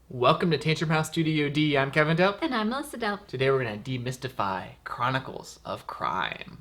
Welcome to Tantrum House Studio D. I'm Kevin Delp. And I'm Melissa Delp. Today we're going to demystify Chronicles of Crime.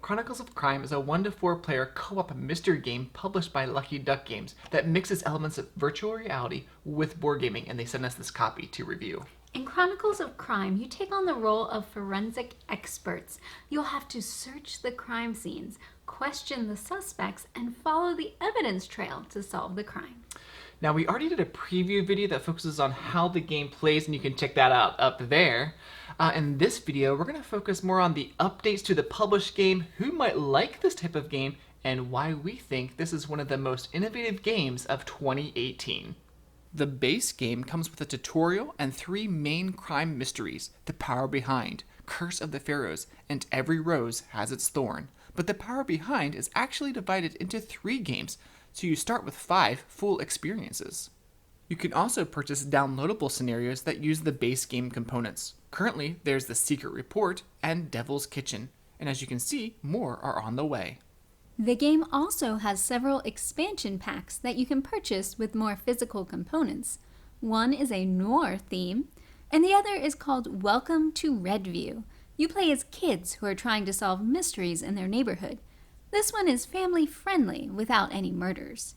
Chronicles of Crime is a 1 to 4 player co-op mystery game published by Lucky Duck Games that mixes elements of virtual reality with board gaming, and they sent us this copy to review. In Chronicles of Crime, you take on the role of forensic experts. You'll have to search the crime scenes, question the suspects, and follow the evidence trail to solve the crime. Now, we already did a preview video that focuses on how the game plays, and you can check that out up there. In this video, we're going to focus more on the updates to the published game, who might like this type of game, and why we think this is one of the most innovative games of 2018. The base game comes with a tutorial and 3 main crime mysteries: the power behind, curse of the pharaohs, and every rose has its thorn. But the power behind is actually divided into 3 games, so you start with 5 full experiences. You can also purchase downloadable scenarios that use the base game components. Currently, there's the Secret Report and Devil's Kitchen, and as you can see, more are on the way. The game also has several expansion packs that you can purchase with more physical components. One is a noir theme, and the other is called Welcome to Redview. You play as kids who are trying to solve mysteries in their neighborhood. This one is family friendly without any murders.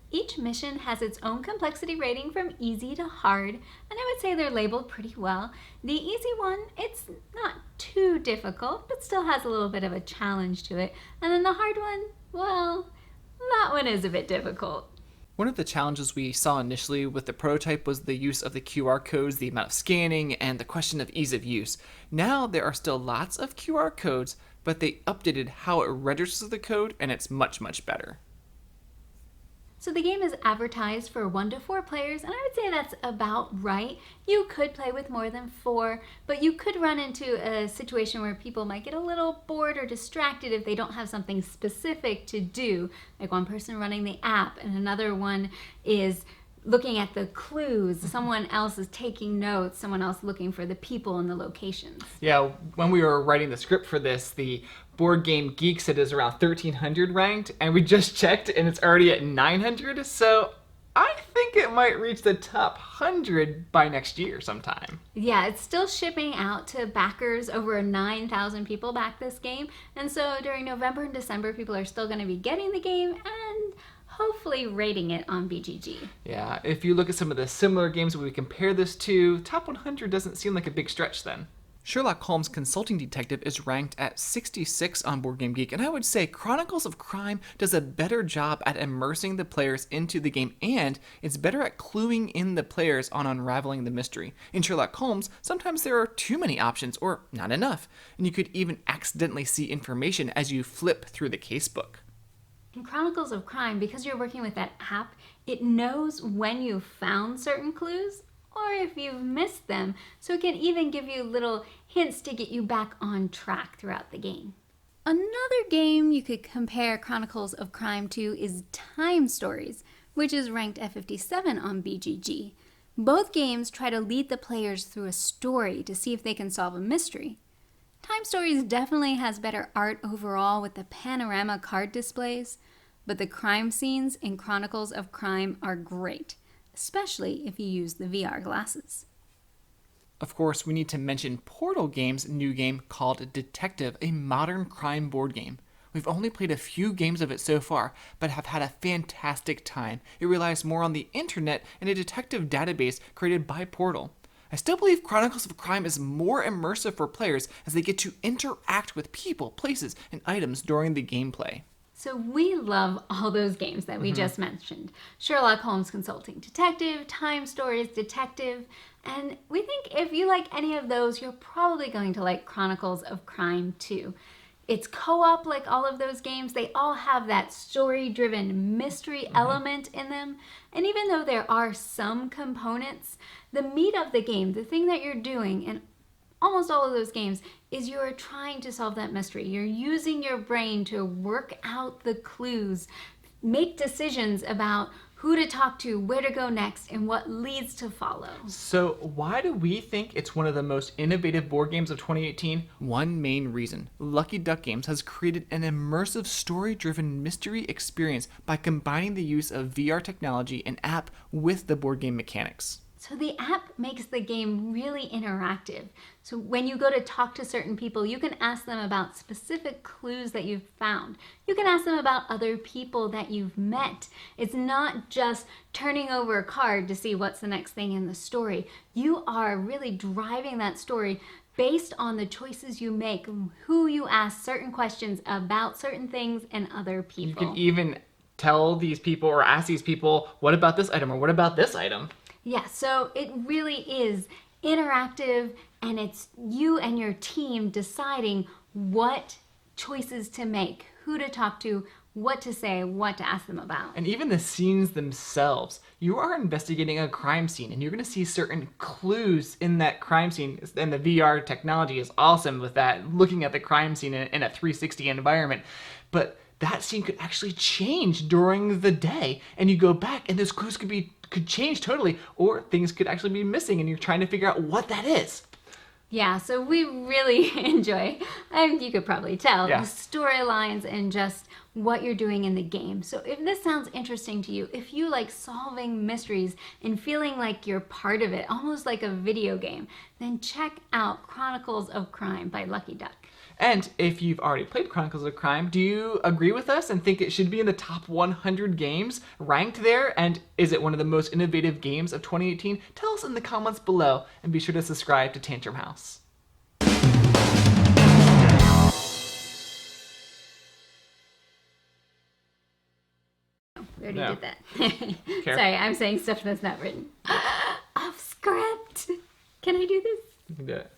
Each mission has its own complexity rating from easy to hard, and I would say they're labeled pretty well. The easy one, it's not too difficult, but still has a little bit of a challenge to it. And then the hard one, well, that one is a bit difficult. One of the challenges we saw initially with the prototype was the use of the QR codes, the amount of scanning, and the question of ease of use. Now there are still lots of QR codes, but they updated how it registers the code, and it's much, much better. So the game is advertised for 1 to 4 players, and I would say that's about right. You could play with more than 4, but you could run into a situation where people might get a little bored or distracted if they don't have something specific to do, like one person running the app and another one is looking at the clues, someone else is taking notes, someone else looking for the people and the locations. Yeah, when we were writing the script for this, the Board Game Geek said it's around 1,300 ranked, and we just checked and it's already at 900, so I think it might reach the top 100 by next year sometime. Yeah, it's still shipping out to backers. Over 9,000 people back this game, and so during November and December, people are still going to be getting the game and hopefully rating it on BGG. Yeah, if you look at some of the similar games that we compare this to, top 100 doesn't seem like a big stretch then. Sherlock Holmes Consulting Detective is ranked at 66 on Board Game Geek, and I would say Chronicles of Crime does a better job at immersing the players into the game, and it's better at cluing in the players on unraveling the mystery. In Sherlock Holmes, sometimes there are too many options, or not enough, and you could even accidentally see information as you flip through the casebook. In Chronicles of Crime, because you're working with that app, it knows when you've found certain clues or if you've missed them, so it can even give you little hints to get you back on track throughout the game. Another game you could compare Chronicles of Crime to is Time Stories, which is ranked at 57 on BGG. Both games try to lead the players through a story to see if they can solve a mystery. Time Stories definitely has better art overall with the panorama card displays, but the crime scenes in Chronicles of Crime are great, especially if you use the VR glasses. Of course, we need to mention Portal Games' new game called Detective, a modern crime board game. We've only played a few games of it so far, but have had a fantastic time. It relies more on the internet and a detective database created by Portal. I still believe Chronicles of Crime is more immersive for players as they get to interact with people, places, and items during the gameplay. So we love all those games that we just mentioned. Sherlock Holmes Consulting Detective, Time Stories Detective, and we think if you like any of those, you're probably going to like Chronicles of Crime too. It's co-op like all of those games. They all have that story-driven mystery element in them. And even though there are some components, the meat of the game, the thing that you're doing in almost all of those games, is you're trying to solve that mystery. You're using your brain to work out the clues, make decisions about who to talk to, where to go next, and what leads to follow. So why do we think it's one of the most innovative board games of 2018? One main reason. Lucky Duck Games has created an immersive story-driven mystery experience by combining the use of VR technology and app with the board game mechanics. So the app makes the game really interactive. So when you go to talk to certain people, you can ask them about specific clues that you've found. You can ask them about other people that you've met. It's not just turning over a card to see what's the next thing in the story. You are really driving that story based on the choices you make, who you ask certain questions about certain things and other people. You can even tell these people or ask these people, what about this item or what about this item? Yeah, so it really is interactive, and it's you and your team deciding what choices to make, who to talk to, what to say, what to ask them about. And even the scenes themselves. You are investigating a crime scene and you're going to see certain clues in that crime scene. And the VR technology is awesome with that, looking at the crime scene in a 360 environment. But that scene could actually change during the day, and you go back and those clues could change totally, or things could actually be missing and you're trying to figure out what that is. Yeah, so we really enjoy, and you could probably tell, the storylines and just what you're doing in the game. So if this sounds interesting to you, if you like solving mysteries and feeling like you're part of it, almost like a video game, then check out Chronicles of Crime by Lucky Duck. And if you've already played Chronicles of Crime, do you agree with us and think it should be in the top 100 games ranked there? And is it one of the most innovative games of 2018? Tell us in the comments below, and be sure to subscribe to Tantrum House. We already did that. Sorry, I'm saying stuff that's not written. Off script. Can I do this? You can do it.